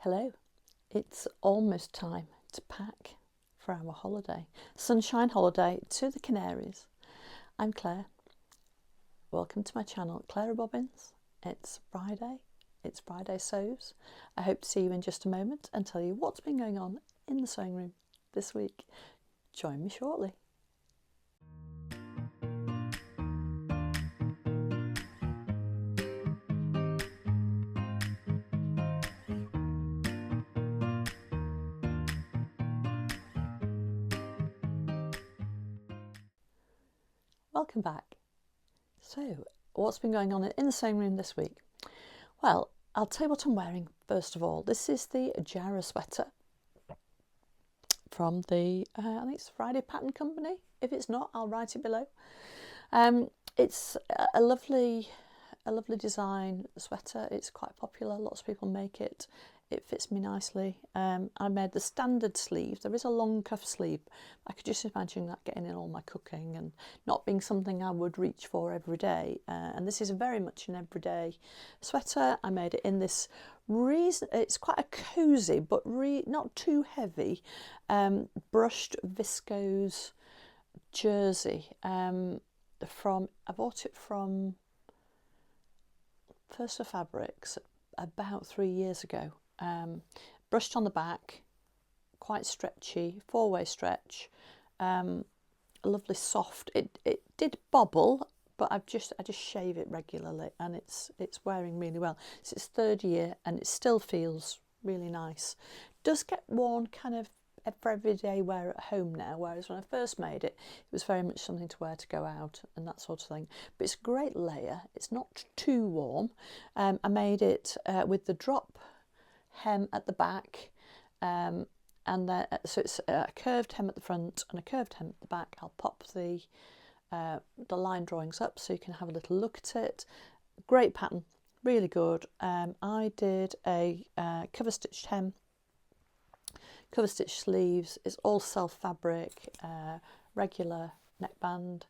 Hello, it's almost time to pack for our holiday, sunshine holiday to the Canaries. I'm Claire. Welcome to my channel, Claire Bobbins. It's Fridaysews. I hope to see you in just a moment and tell you what's been going on in the sewing room this week. Join me shortly. Welcome back. So, what's been going on in the sewing room this week? Well, I'll tell you what I'm wearing first of all. This is the Jarrah sweater from the, I think it's Friday Pattern Company. If it's not, I'll write it below. It's a lovely design sweater. It's quite popular. Lots of people make it. It fits me nicely. I made the standard sleeve. There is a long cuff sleeve. I could just imagine that getting in all my cooking and not being something I would reach for every day. And this is very much an everyday sweater. I made it in this it's quite a cosy but not too heavy brushed viscose jersey. I bought it from First of Fabrics about 3 years ago. Brushed on the back, quite stretchy, 4-way stretch, a lovely soft. It did bobble, but I just shave it regularly, and it's wearing really well. It's its 3rd year, and it still feels really nice. Does get worn kind of for everyday wear at home now, whereas when I first made it, it was very much something to wear to go out and that sort of thing. But it's a great layer. It's not too warm. I made it with the drop hem at the back, and then so it's a curved hem at the front and a curved hem at the back. I'll pop the line drawings up so you can have a little look at it. Great pattern, really good. I did a cover stitched hem, cover stitch sleeves. It's all self fabric, regular neckband,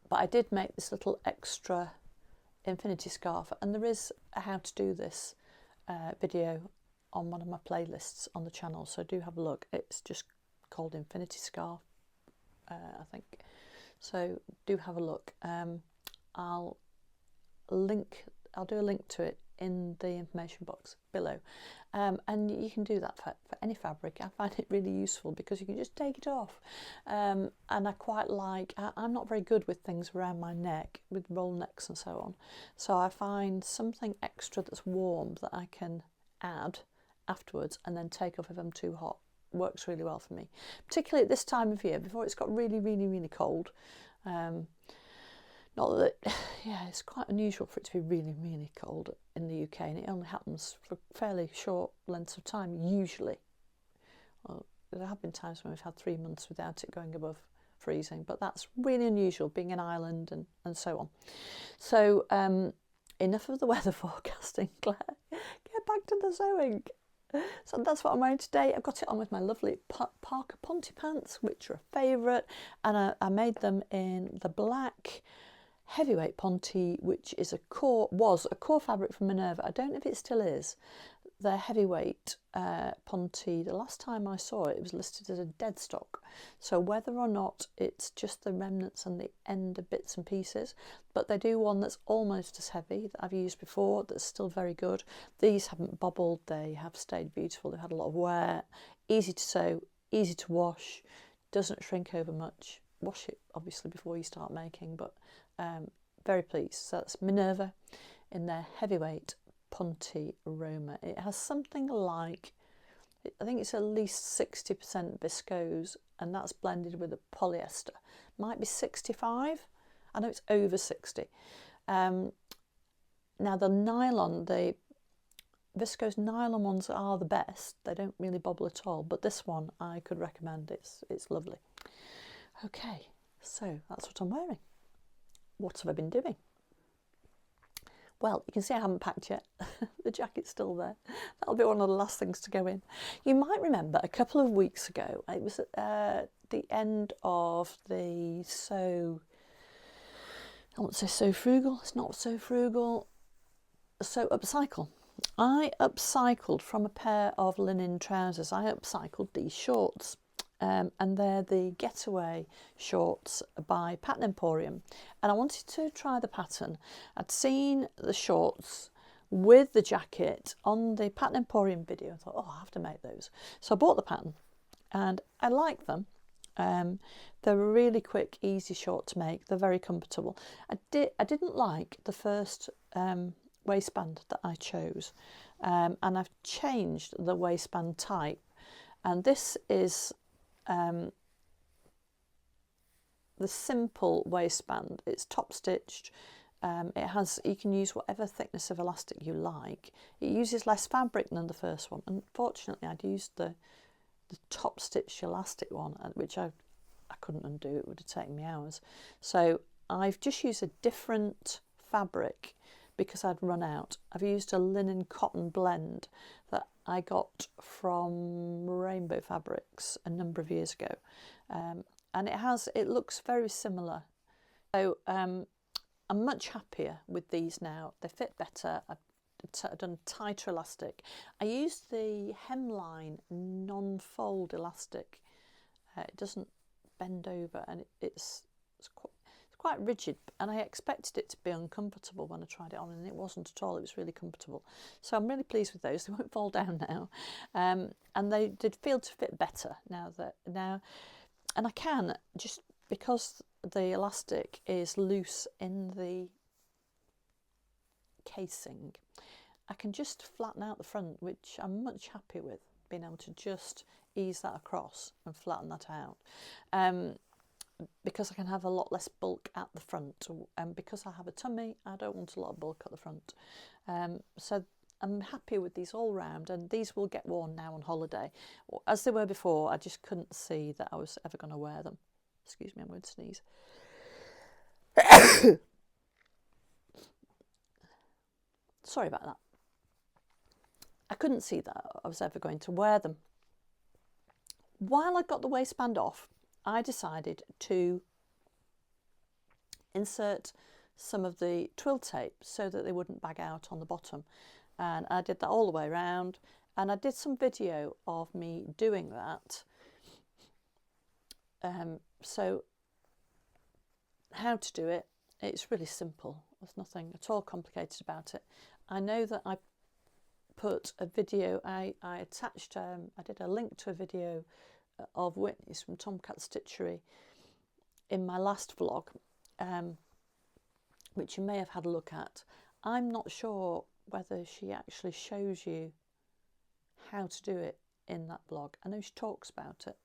but I did make this little extra infinity scarf, and there is a how to do this video on one of my playlists on the channel, so do have a look. It's just called Infinity Scarf, I think, so do have a look. I'll do a link to it in the information box below, and you can do that for any fabric. I find it really useful because you can just take it off, and I quite like, I'm not very good with things around my neck, with roll necks and so on, so I find something extra that's warm that I can add afterwards and then take off if I'm too hot. Works really well for me, particularly at this time of year before it's got really cold. Not that, yeah, it's quite unusual for it to be really cold in the UK, and it only happens for fairly short lengths of time usually. Well, there have been times when we've had 3 months without it going above freezing, but that's really unusual being an island and so on. So enough of the weather forecasting, Claire. Get back to the sewing. So that's what I'm wearing today. I've got it on with my lovely Parker Ponte pants, which are a favourite, and I made them in the black heavyweight Ponte, which is was a core fabric from Minerva. I don't know if it still is. Their heavyweight Ponte, the last time I saw it, it was listed as a dead stock. So whether or not it's just the remnants and the end of bits and pieces, but they do one that's almost as heavy that I've used before, that's still very good. These haven't bobbled, they have stayed beautiful, they've had a lot of wear, easy to sew, easy to wash, doesn't shrink over much. Wash it obviously before you start making, but very pleased. So that's Minerva in their heavyweight Ponte Roma. It has something like, I think it's at least 60% viscose, and that's blended with a polyester. Might be 65. I know it's over 60. Now the nylon, the viscose nylon ones are the best. They don't really bobble at all, but this one I could recommend. It's lovely. Okay, so that's what I'm wearing. What have I been doing? Well, you can see I haven't packed yet. The jacket's still there. That'll be one of the last things to go in. You might remember a couple of weeks ago, it was at the end of the I won't say so frugal, it's not so frugal, so upcycle. I upcycled from a pair of linen trousers. I upcycled these shorts, and they're the Getaway shorts by Pattern Emporium. And I wanted to try the pattern. I'd seen the shorts with the jacket on the Pattern Emporium video. I thought, oh, I have to make those. So I bought the pattern, and I like them. They're a really quick, easy short to make. They're very comfortable. I didn't like the first waistband that I chose, and I've changed the waistband type, and this is the simple waistband. It's top stitched. You can use whatever thickness of elastic you like. It uses less fabric than the first one. Unfortunately, I'd used the top stitched elastic one, which I couldn't undo. It would have taken me hours. So I've just used a different fabric because I'd run out. I've used a linen cotton blend that I got from Rainbow Fabrics a number of years ago, and it looks very similar. So I'm much happier with these now. They fit better. I've done tighter elastic. I used the hemline non-fold elastic. It doesn't bend over, and it's quite rigid, and I expected it to be uncomfortable when I tried it on, and it wasn't at all. It was really comfortable. So I'm really pleased with those. They won't fall down now, and they did feel to fit better now. And I can, just because the elastic is loose in the casing, I can just flatten out the front, which I'm much happier with, being able to just ease that across and flatten that out, because I can have a lot less bulk at the front, and because I have a tummy, I don't want a lot of bulk at the front. So I'm happy with these all round, and these will get worn now on holiday. As they were before, I just couldn't see that I was ever going to wear them. Excuse me, I'm going to sneeze. Sorry about that. I couldn't see that I was ever going to wear them. While I got the waistband off, I decided to insert some of the twill tape so that they wouldn't bag out on the bottom. And I did that all the way around, and I did some video of me doing that. So how to do it, it's really simple. There's nothing at all complicated about it. I know that I put a video, I attached, I did a link to a video of Whitney's from Tomcat Stitchery in my last vlog, which you may have had a look at. I'm not sure whether she actually shows you how to do it in that vlog. I know she talks about it,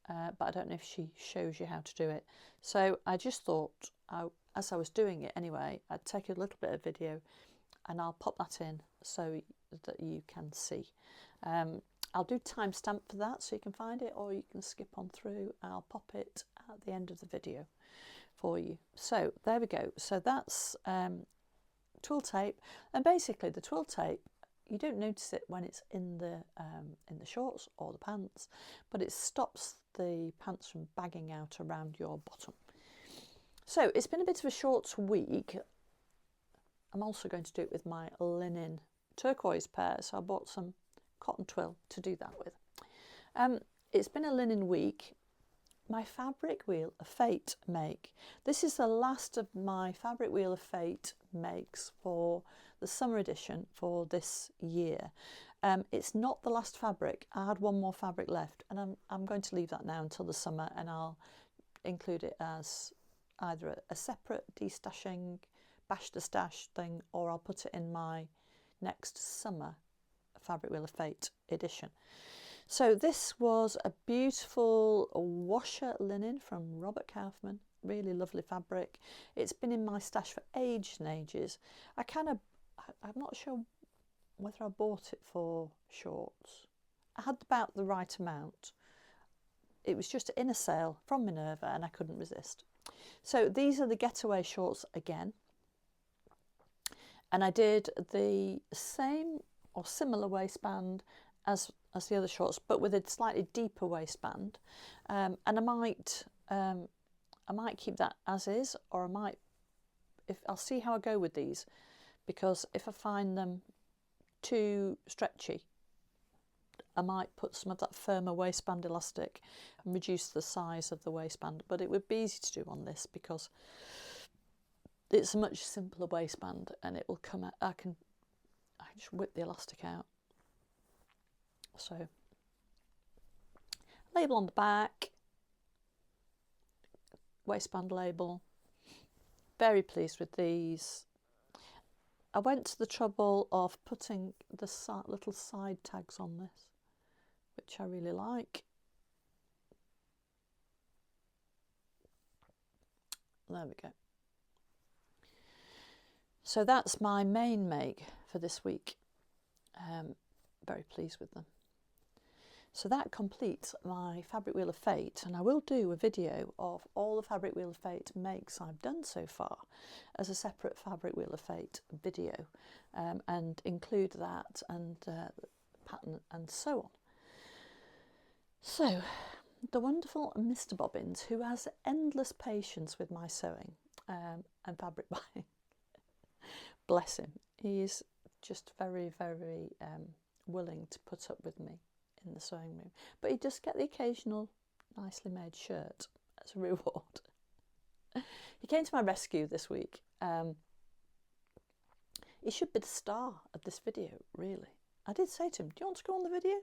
but I don't know if she shows you how to do it. So I just thought, as I was doing it anyway, I'd take a little bit of video and I'll pop that in so that you can see. I'll do timestamp for that so you can find it, or you can skip on through. I'll pop it at the end of the video for you. So there we go. So that's twill tape, and basically the twill tape, you don't notice it when it's in the shorts or the pants, but it stops the pants from bagging out around your bottom. So it's been a bit of a short week. I'm also going to do it with my linen turquoise pair, so I bought some cotton twill to do that with. It's been a linen week. My Fabric Wheel of Fate make. This is the last of my Fabric Wheel of Fate makes for the summer edition for this year. It's not the last fabric. I had one more fabric left, and I'm going to leave that now until the summer, and I'll include it as either a separate destashing, bash the stash thing, or I'll put it in my next summer Fabric Wheel of Fate edition. So this was a beautiful washer linen from Robert Kaufman, really lovely fabric. It's been in my stash for ages and ages. I'm not sure whether I bought it for shorts. I had about the right amount. It was just in a sale from Minerva and I couldn't resist. So these are the Getaway shorts again. And I did the same or similar waistband as the other shorts, but with a slightly deeper waistband. And I might keep that as is, or I'll see how I go with these, because if I find them too stretchy, I might put some of that firmer waistband elastic and reduce the size of the waistband, but it would be easy to do on this because it's a much simpler waistband and it will come out. I can just whip the elastic out. So, label on the back, waistband label. Very pleased with these. I went to the trouble of putting the little side tags on this, which I really like. There we go. So that's my main make for this week. Very pleased with them. So that completes my Fabric Wheel of Fate, and I will do a video of all the Fabric Wheel of Fate makes I've done so far as a separate Fabric Wheel of Fate video, and include that and pattern and so on. So the wonderful Mr. Bobbins, who has endless patience with my sewing and fabric buying, bless him, he's just very, very willing to put up with me in the sewing room, but he does get the occasional nicely made shirt as a reward. He came to my rescue this week. He should be the star of this video, really. I did say to him, do you want to go on the video?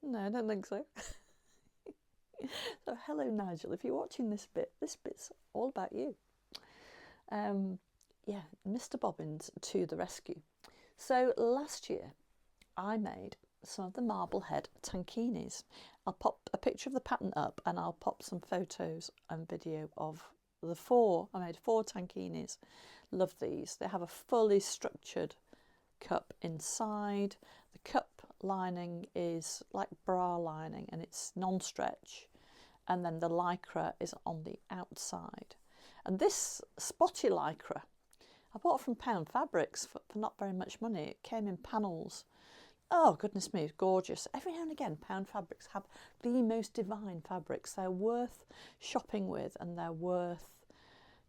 No, I don't think so. So hello Nigel, if you're watching this bit's all about you. Yeah, Mr. Bobbins to the rescue. So last year I made some of the Marblehead tankinis. I'll pop a picture of the pattern up and I'll pop some photos and video of the four. I made 4 tankinis. Love these. They have a fully structured cup inside. The cup lining is like bra lining and it's non-stretch, and then the lycra is on the outside. And this spotty lycra I bought from Pound Fabrics for not very much money. It came in panels. Oh, goodness me, it's gorgeous. Every now and again, Pound Fabrics have the most divine fabrics. They're worth shopping with and they're worth,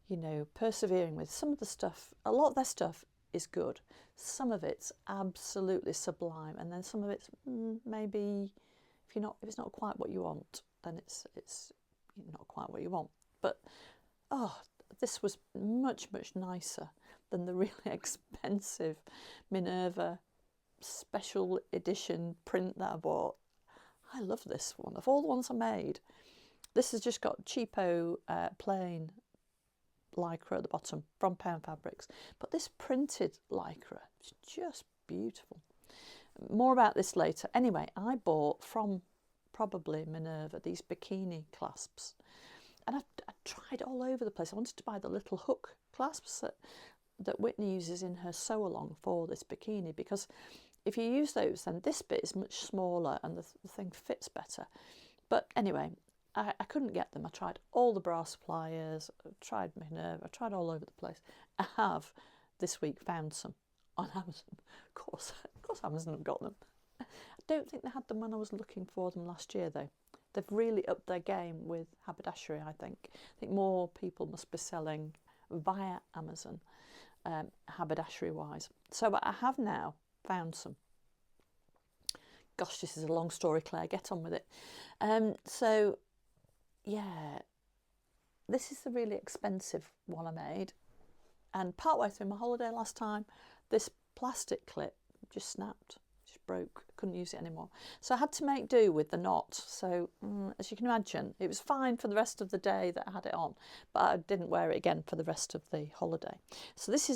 you know, persevering with. Some of the stuff, a lot of their stuff is good. Some of it's absolutely sublime, and then some of it's maybe, if it's not quite what you want, then it's not quite what you want. But oh, this was much nicer than the really expensive Minerva special edition print that I bought. I love this one. Of all the ones I made, this has just got cheapo plain lycra at the bottom from Pound Fabrics, but this printed lycra is just beautiful. More about this later. Anyway, I bought from probably Minerva these bikini clasps, and I tried all over the place. I wanted to buy the little hook clasps that Whitney uses in her sew along for this bikini, because if you use those, then this bit is much smaller and the thing fits better. But anyway, I couldn't get them. I tried all the bra suppliers, I tried Minerva, I tried all over the place. I have this week found some on Amazon. Of course Amazon have got them. I don't think they had them when I was looking for them last year though. They've really upped their game with haberdashery, I think. I think more people must be selling via Amazon, haberdashery wise. So I have now found some. Gosh, this is a long story, Claire, get on with it. So yeah, this is the really expensive one I made, and partway through my holiday last time, this plastic clip just snapped, just broke, couldn't use it anymore. So I had to make do with the knot. So as you can imagine, it was fine for the rest of the day that I had it on, but I didn't wear it again for the rest of the holiday. So this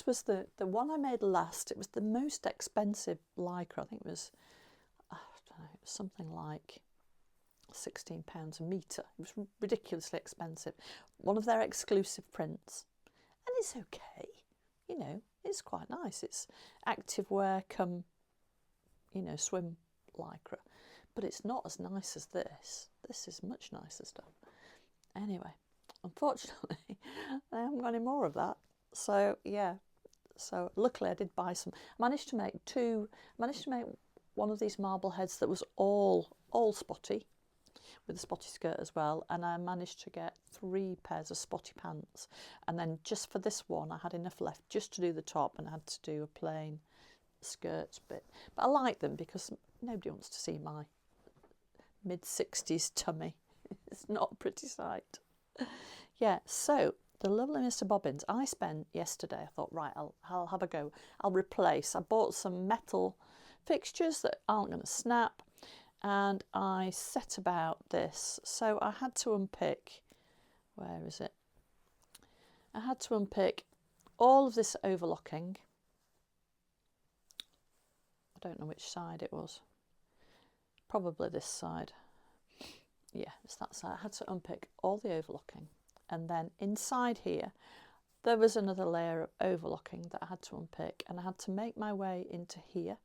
was the one I made last. It was the most expensive lycra. I think it was, I don't know, it was something like £16 a metre. It was ridiculously expensive. One of their exclusive prints. And it's okay, you know, it's quite nice. It's active wear come, you know, swim lycra. But it's not as nice as this. This is much nicer stuff. Anyway, unfortunately, I haven't got any more of that. So yeah, so luckily I did buy some. I managed to make one of these marble heads that was all spotty, with a spotty skirt as well, and I managed to get 3 pairs of spotty pants, and then just for this one I had enough left just to do the top, and I had to do a plain skirts bit. But I like them because nobody wants to see my mid-60s tummy. It's not a pretty sight. Yeah, so the lovely Mr. Bobbins, I spent yesterday, I thought, right, I'll have a go. I'll replace. I bought some metal fixtures that aren't going to snap, and I set about this. So I had to unpick, where is it? I had to unpick all of this overlocking. I don't know which side it was. Probably this side. Yeah, it's that side. I had to unpick all the overlocking. And then inside here, there was another layer of overlocking that I had to unpick. And I had to make my way into here.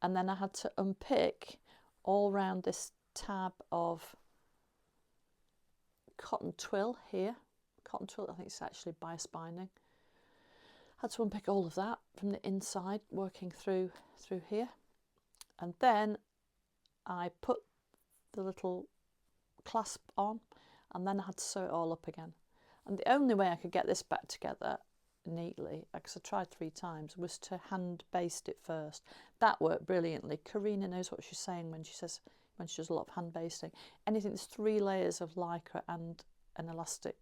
And then I had to unpick all round this tab of cotton twill here. Cotton twill, I think it's actually bias binding. I had to unpick all of that from the inside, working through here. And then I put the little clasp on, and then I had to sew it all up again. And the only way I could get this back together neatly, because I tried 3 times, was to hand baste it first. That worked brilliantly. Karina knows what she's saying when she does a lot of hand basting. Anything that's 3 layers of lycra and an elastic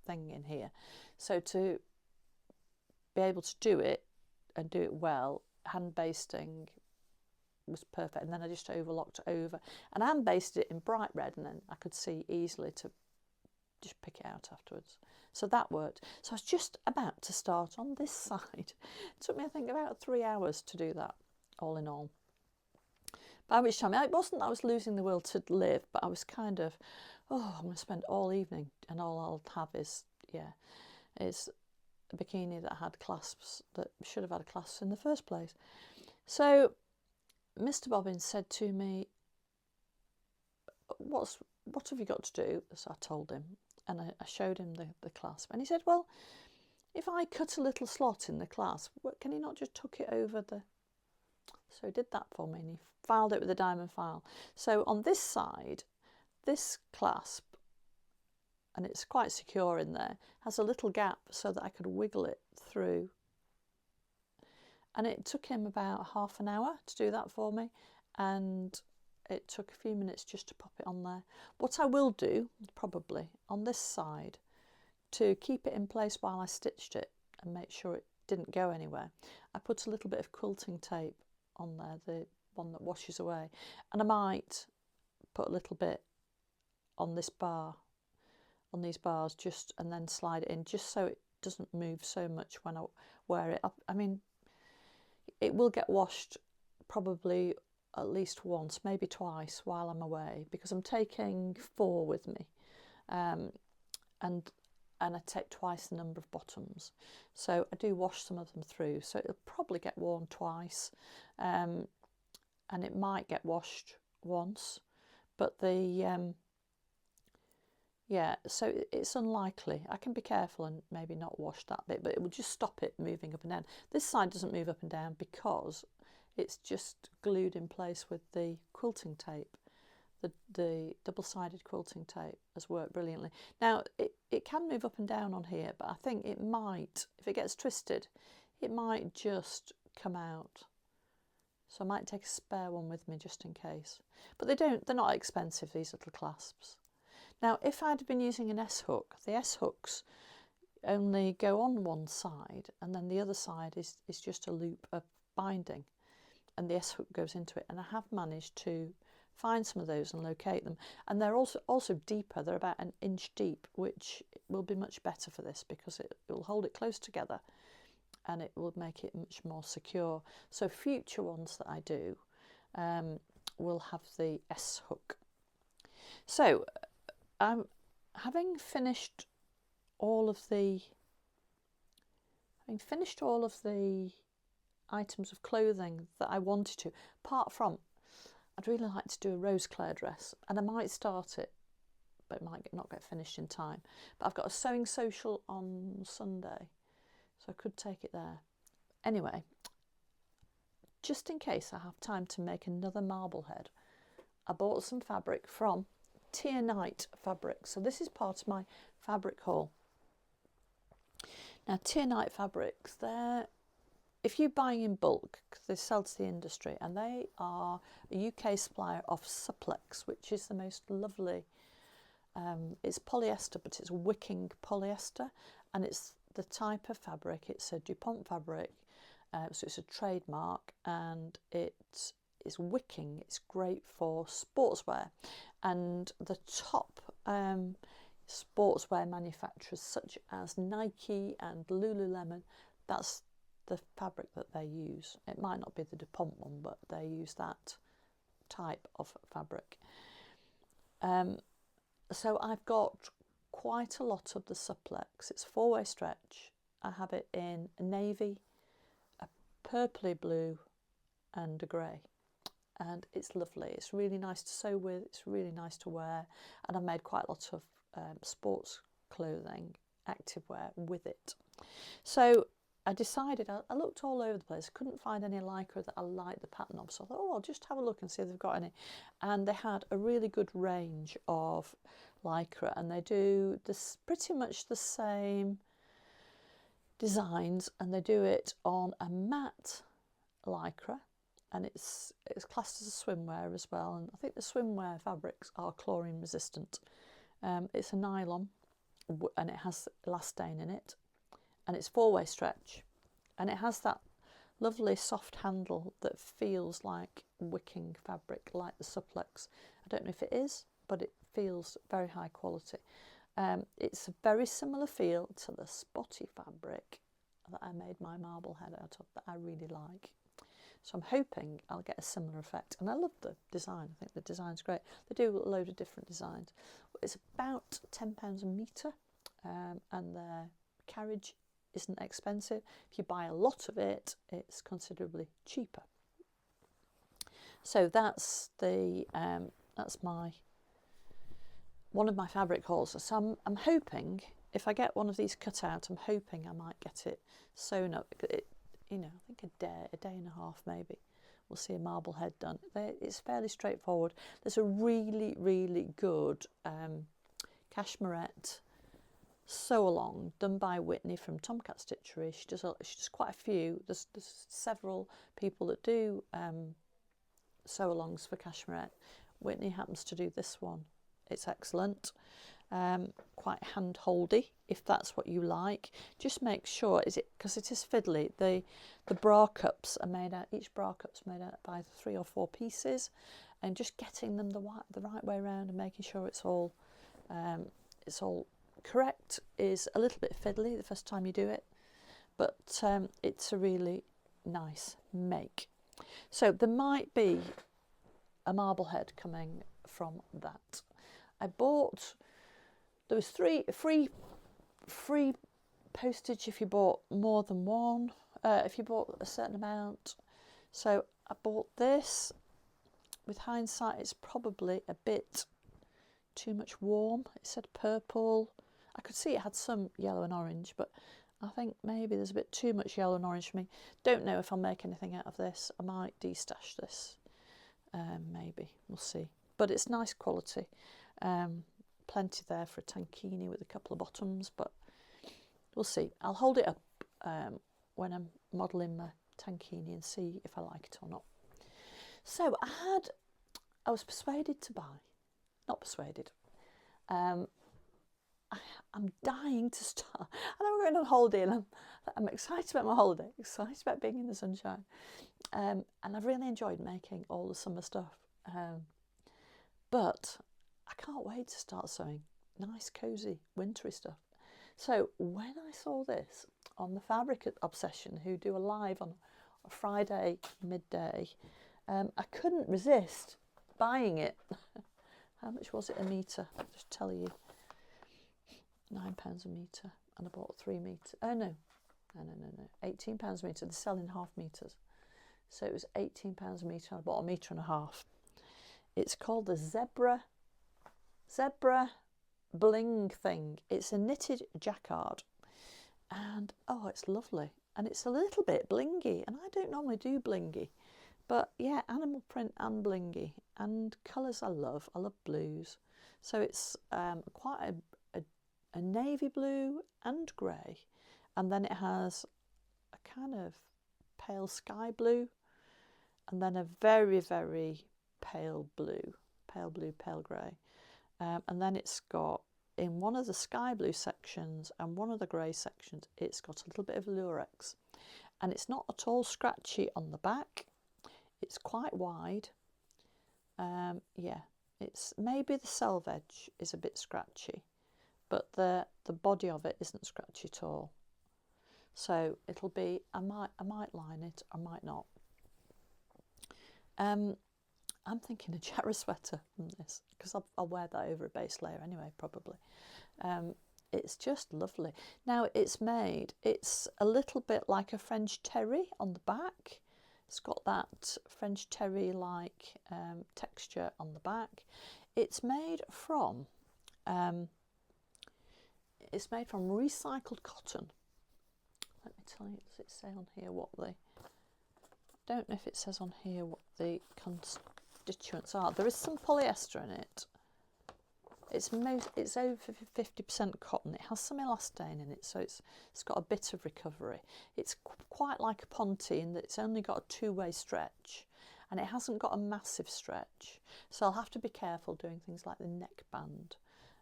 thing in here. So to be able to do it and do it well, hand basting was perfect. And then I just overlocked over, and I hand basted it in bright red, and then I could see easily to just pick it out afterwards. So that worked. So I was just about to start on this side. It took me, I think, about 3 hours to do that, all in all. By which time, it wasn't that I was losing the will to live, but I was kind of, oh, I'm going to spend all evening, and all I'll have is a bikini that had clasps that should have had clasps in the first place. So Mr. Bobbins said to me, what have you got to do? So I told him, and I showed him the clasp, and he said, well, if I cut a little slot in the clasp, can you not just tuck it over the... So he did that for me, and he filed it with a diamond file. So on this side, this clasp, and it's quite secure in there, has a little gap so that I could wiggle it through. And it took him about half an hour to do that for me, and it took a few minutes just to pop it on there. What I will do, probably, on this side, to keep it in place while I stitched it and make sure it didn't go anywhere, I put a little bit of quilting tape on there, the one that washes away, and I might put a little bit on this bar, on these bars, just, and then slide it in, just so it doesn't move so much when I wear it up. I mean, it will get washed probably at least once, maybe twice while I'm away, because I'm taking 4 with me, and I take twice the number of bottoms, so I do wash some of them through, so it'll probably get worn twice, and it might get washed once, but yeah, so it's unlikely. I can be careful and maybe not wash that bit, but it will just stop it moving up and down. This side doesn't move up and down because it's just glued in place with the quilting tape. The double-sided quilting tape has worked brilliantly. Now, it can move up and down on here, but I think it might, if it gets twisted, it might just come out. So I might take a spare one with me just in case. But they're not expensive, these little clasps. Now, if I'd been using an S-hook, the S-hooks only go on one side, and then the other side is just a loop of binding, and the S-hook goes into it. And I have managed to find some of those and locate them. And they're also deeper. They're about 1 inch deep, which will be much better for this because it will hold it close together, and it will make it much more secure. So future ones that I do will have the S-hook. So I'm having finished all of the items of clothing that I wanted to, apart from, I'd really like to do a rose Clare dress, and I might start it, but it might not get finished in time. But I've got a sewing social on Sunday, so I could take it there. Anyway, just in case I have time to make another marble head, I bought some fabric from Tiernite fabric. So this is part of my fabric haul. Now, Tiernite fabrics, they're if you're buying in bulk, because they sell to the industry, and they are a UK supplier of Supplex, which is the most lovely, it's polyester, but it's wicking polyester, and it's the type of fabric, it's a DuPont fabric, so it's a trademark, and it is wicking. It's great for sportswear, and the top sportswear manufacturers such as Nike and Lululemon, that's the fabric that they use. It might not be the DuPont one, but they use that type of fabric. So I've got quite a lot of the Supplex. It's 4-way stretch. I have it in a navy, a purpley blue, and a grey. And it's lovely. It's really nice to sew with. It's really nice to wear. And I've made quite a lot of sports clothing, activewear with it. So I decided, I looked all over the place, couldn't find any lycra that I liked the pattern of, so I thought, oh, I'll just have a look and see if they've got any. And they had a really good range of lycra, and they do this pretty much the same designs, and they do it on a matte lycra, and it's classed as a swimwear as well. And I think the swimwear fabrics are chlorine resistant. It's a nylon, and it has elastane in it, and it's 4-way stretch, and it has that lovely soft handle that feels like wicking fabric, like the Supplex. I don't know if it is, but it feels very high quality. It's a very similar feel to the spotty fabric that I made my marble head out of, that I really like. So I'm hoping I'll get a similar effect. And I love the design. I think the design's great. They do a load of different designs. It's about £10 a metre, and their carriage isn't expensive. If you buy a lot of it, it's considerably cheaper. So that's the that's my one of my fabric hauls. So I'm hoping, if I get one of these cut out, I'm hoping I might get it sewn up. You know, I think a day and a half maybe. We'll see a marble head done. It's fairly straightforward. There's a really, really good Cashmerette sew along done by Whitney from Tomcat Stitchery. She does quite a few. There's several people that do sew alongs for Cashmerette. Whitney happens to do this one. It's excellent. Quite hand-holdy, if that's what you like. Just make sure, because it is fiddly, the bra cups are made out, each bra cup's made out by 3 or 4 pieces, and just getting them the right way around and making sure it's all correct is a little bit fiddly the first time you do it, but it's a really nice make. So there might be a marble head coming from that. I bought, there was free postage if you bought more than one, if you bought a certain amount. So I bought this. With hindsight, it's probably a bit too much warm. It said purple. I could see it had some yellow and orange, but I think maybe there's a bit too much yellow and orange for me. Don't know if I'll make anything out of this. I might destash this. Maybe. We'll see. But it's nice quality. Plenty there for a tankini with a couple of bottoms, but we'll see. I'll hold it up when I'm modelling my tankini and see if I like it or not. So I was persuaded to buy, not persuaded. I'm dying to start. I know we're going on holiday, and I'm excited about my holiday, excited about being in the sunshine, and I've really enjoyed making all the summer stuff. But I can't wait to start sewing nice, cosy, wintry stuff. So when I saw this on the Fabric Obsession, who do a live on a Friday midday, I couldn't resist buying it. How much was it a metre? I'll just tell you. £9 a metre, and I bought 3 metres. Oh no, £18 a metre. They're selling half metres, so it was £18 a metre. I bought 1.5 metres. It's called the Zebra Bling thing. It's a knitted jacquard, and oh, it's lovely, and it's a little bit blingy, and I don't normally do blingy, but yeah, animal print and blingy, and colours I love blues. So it's quite a navy blue and grey, and then it has a kind of pale sky blue, and then a very, very pale blue, pale grey. And then it's got, in one of the sky blue sections and one of the grey sections, it's got a little bit of lurex. And it's not at all scratchy on the back. It's quite wide. Yeah, it's maybe the selvage edge is a bit scratchy, but the body of it isn't scratchy at all. So it'll be, I might line it, I might not. I'm thinking a Jarrah sweater from this, because I'll wear that over a base layer anyway, probably. It's just lovely. Now it's a little bit like a French terry on the back. It's got that French terry like texture on the back. It's made from recycled cotton. Let me tell you, does it say on here what the, don't know if it says on here what the constituents are. There is some polyester in it. It's over 50% cotton. It has some elastane in it, so it's got a bit of recovery. It's quite like a Ponte in that it's only got a two-way stretch, and it hasn't got a massive stretch. So I'll have to be careful doing things like the neckband.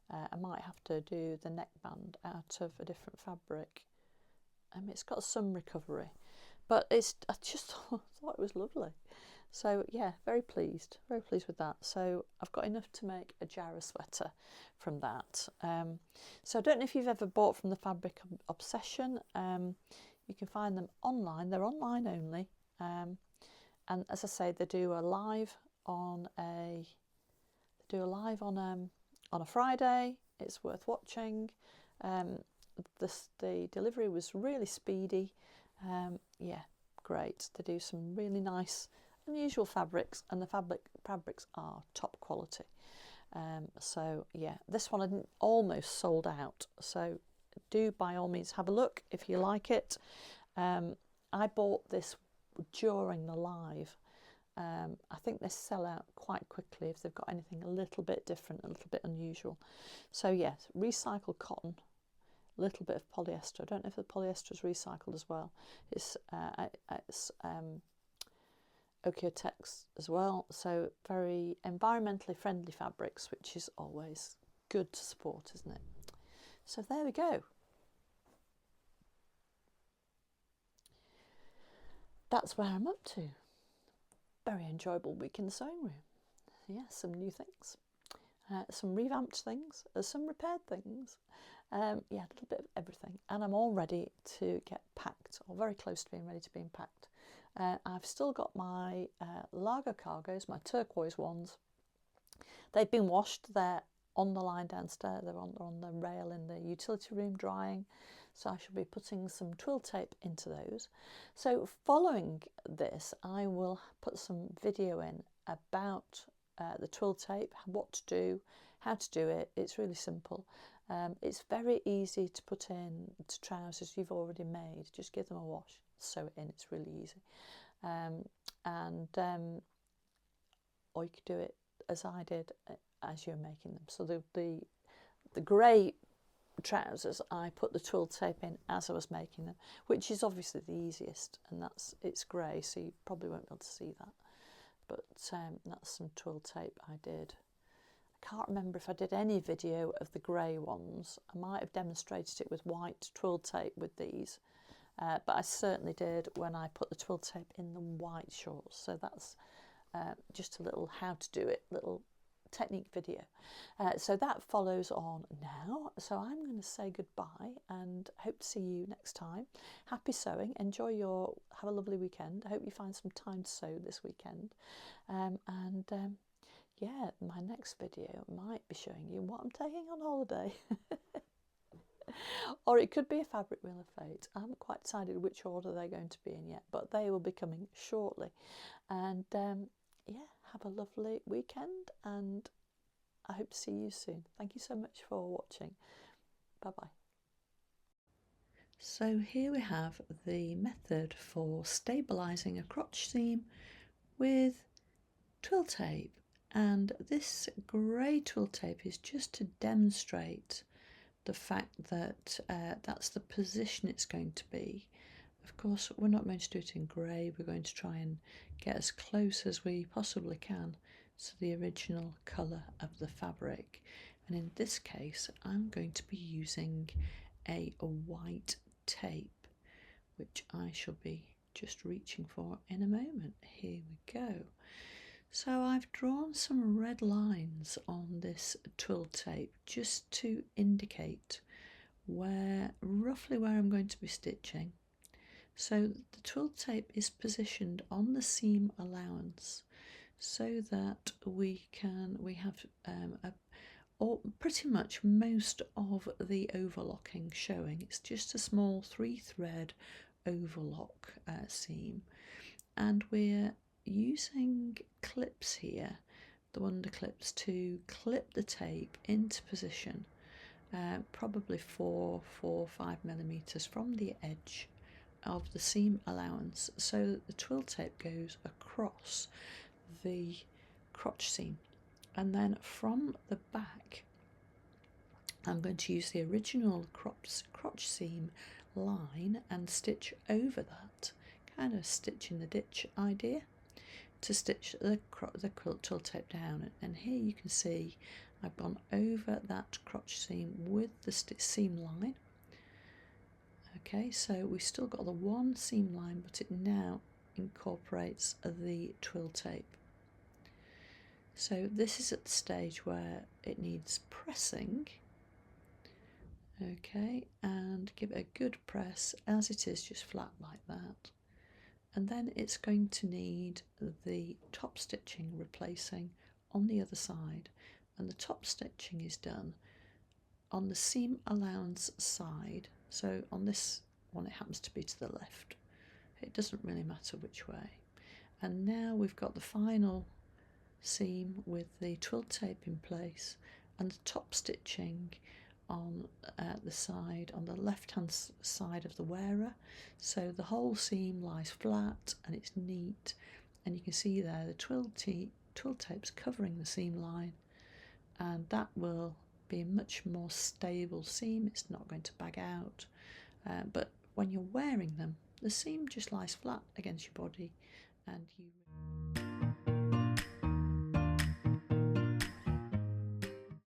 I might have to do the neckband out of a different fabric. It's got some recovery, but I just thought it was lovely. So yeah, very pleased with that. So I've got enough to make a Jarrah sweater from that. So I don't know if you've ever bought from the Fabric Obsession. You can find them online. They're online only. And as I say, they do a live on a Friday. It's worth watching. The delivery was really speedy. Yeah, great. They do some really nice, unusual fabrics, and the fabrics are top quality. So yeah, this one had almost sold out. So do by all means have a look if you like it. I bought this during the live. I think they sell out quite quickly if they've got anything a little bit different, a little bit unusual. So yes, recycled cotton, a little bit of polyester. I don't know if the polyester is recycled as well. It's Okotex as well. So very environmentally friendly fabrics, which is always good to support, isn't it? So there we go. That's where I'm up to. Very enjoyable week in the sewing room. Yeah, some new things, some revamped things, some repaired things. Yeah, a little bit of everything. And I'm all ready to get packed, or very close to being ready to being packed. I've still got my Lago cargos, my turquoise ones. They've been washed. They're on the line downstairs. They're on the rail in the utility room drying. So I shall be putting some twill tape into those. So following this, I will put some video in about the twill tape, what to do, how to do it. It's really simple. It's very easy to put in to trousers you've already made. Just give them a wash, sew it in. It's really easy. Or you could do it as I did as you're making them. So the grey trousers, I put the twill tape in as I was making them, which is obviously the easiest, and it's grey, so you probably won't be able to see that. But that's some twill tape I did. I can't remember if I did any video of the grey ones. I might have demonstrated it with white twill tape with these, but I certainly did when I put the twill tape in the white shorts. So that's just a little how to do it, little technique video. So that follows on now. So I'm going to say goodbye and hope to see you next time. Happy sewing. Have a lovely weekend. I hope you find some time to sew this weekend. Yeah, my next video might be showing you what I'm taking on holiday. Or it could be a fabric wheel of fate. I haven't quite decided which order they're going to be in yet, but they will be coming shortly. And yeah, have a lovely weekend, and I hope to see you soon. Thank you so much for watching. Bye-bye. So here we have the method for stabilising a crotch seam with twill tape. And this grey twill tape is just to demonstrate the fact that that's the position it's going to be Of course, we're not going to do it in grey, we're going to try and get as close as we possibly can to the original colour of the fabric. And in this case, I'm going to be using a white tape, which I shall be just reaching for in a moment. Here we go. So I've drawn some red lines on this twill tape just to indicate roughly where I'm going to be stitching. So the twill tape is positioned on the seam allowance so that we have pretty much most of the overlocking showing. It's just a small 3-thread overlock seam, and we're using clips here, the wonder clips, to clip the tape into position, probably 4 or 5 millimeters from the edge of the seam allowance, so that the twill tape goes across the crotch seam. And then from the back, I'm going to use the original crotch seam line and stitch over that, kind of stitch in the ditch idea, to stitch the twill tape down. And here you can see I've gone over that crotch seam with the seam line. Okay, so we've still got the one seam line, but it now incorporates the twill tape. So this is at the stage where it needs pressing. Okay, and give it a good press as it is, just flat like that. And then it's going to need the top stitching replacing on the other side, and the top stitching is done on the seam allowance side. So on this one it happens to be to the left, it doesn't really matter which way. And now we've got the final seam with the twill tape in place and the top stitching on the side, on the left hand side of the wearer, so the whole seam lies flat and it's neat, and you can see there the twill tape's covering the seam line, and that will be a much more stable seam. It's not going to bag out, but when you're wearing them, the seam just lies flat against your body, and you